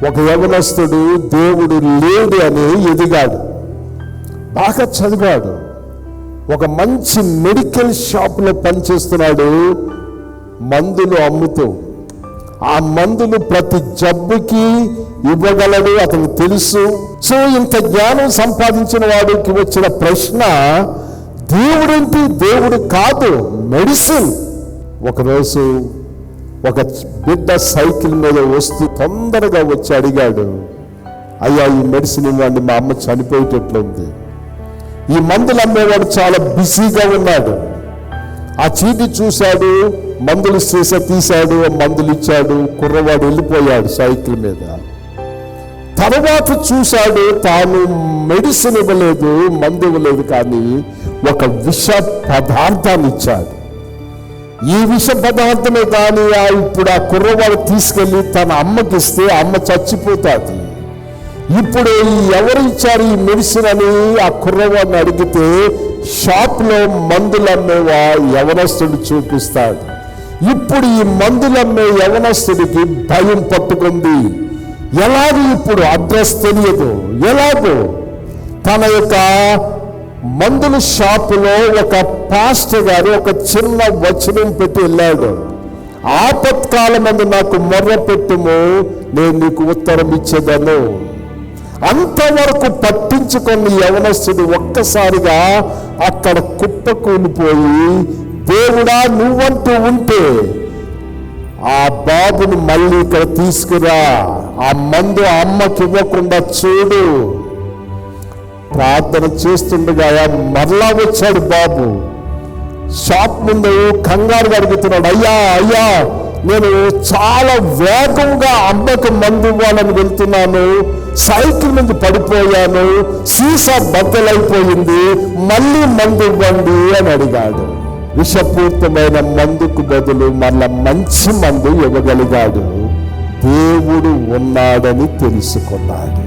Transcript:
ఒక యవనస్తుడు దేవుడు లేడు అని ఎదిగాడు, బాగా చదివాడు, ఒక మంచి మెడికల్ షాప్లో పనిచేస్తున్నాడు, మందులు అమ్ముతూ. ఆ మందులు ప్రతి జబ్బుకి ఇవ్వగలడు, అతనికి తెలుసు. సో ఇంత జ్ఞానం సంపాదించిన వాడికి వచ్చిన ప్రశ్న, దేవుడేంటి? దేవుడు కాదు, మెడిసిన్. ఒకరోజు ఒక బిడ్డ సైకిల్ మీద వస్తూ తొందరగా వచ్చి అడిగాడు, అయ్యా ఈ మెడిసిన్ ఇవ్వండి, మా అమ్మ చనిపోయేటట్లుంది. ఈ మందులు అమ్మేవాడు చాలా బిజీగా ఉన్నాడు. ఆ చీటి చూశాడు, మందులు సీసా తీశాడు, మందులు ఇచ్చాడు, కుర్రవాడు వెళ్ళిపోయాడు సైకిల్ మీద. తర్వాత చూశాడు, తాను మెడిసిన్ ఇవ్వలేదు, మందు ఇవ్వలేదు, కానీ ఒక విష పదార్థాన్ని ఇచ్చాడు. ఈ విష పదార్థమే కానీ ఇప్పుడు ఆ కుర్రవాడు తీసుకెళ్ళి తన అమ్మకి ఇస్తే అమ్మ చచ్చిపోతుంది. ఇప్పుడు ఎవరు ఇచ్చారు ఈ మెడిసిన్ అని ఆ కుర్రవాడిని అడిగితే, షాప్లో మందులు అమ్మేవా యవనస్తుడు చూపిస్తాడు. ఇప్పుడు ఈ మందులు అమ్మే యవనస్తుడికి భయం పట్టుకుంది. ఎలాగో ఇప్పుడు అడ్రస్ తెలియదు, ఎలాగో తన యొక్క మందుల షాపులో ఒక పాస్టర్ గారు ఒక చిన్న వచనం పెట్టి వెళ్ళాడు, ఆపత్కాలమందు నాకు మొర్ర పెట్టుము, నేను నీకు ఉత్తరం ఇచ్చేదను. అంతవరకు పట్టించుకొని యవనస్తుడు ఒక్కసారిగా అక్కడ కుప్పకూలిపోయి, దేవుడా నువ్వంటూ ఉంటే ఆ బాబుని మళ్ళీ ఇక్కడ తీసుకురా, ఆ మందు అమ్మకి ఇవ్వకుండా చూడు. ప్రార్థన చేస్తుండగా మరలా వచ్చాడు బాబు. షాప్ ముందు కంగారుగా అడుగుతున్నాడు, అయ్యా అయ్యా నేను చాలా వేగంగా అమ్మకు మందు ఇవ్వాలని వెళ్తున్నాను, సైకిల్ మీద పడిపోయాను, సీసా బద్దలైపోయింది, మళ్ళీ మందు ఇవ్వండి అని అడిగాడు. విషపూరితమైన మందుకు బదులు మళ్ళా మంచి మందు ఇవ్వగలిగాడు. దేవుడు ఉన్నాడని తెలుసుకున్నాడు.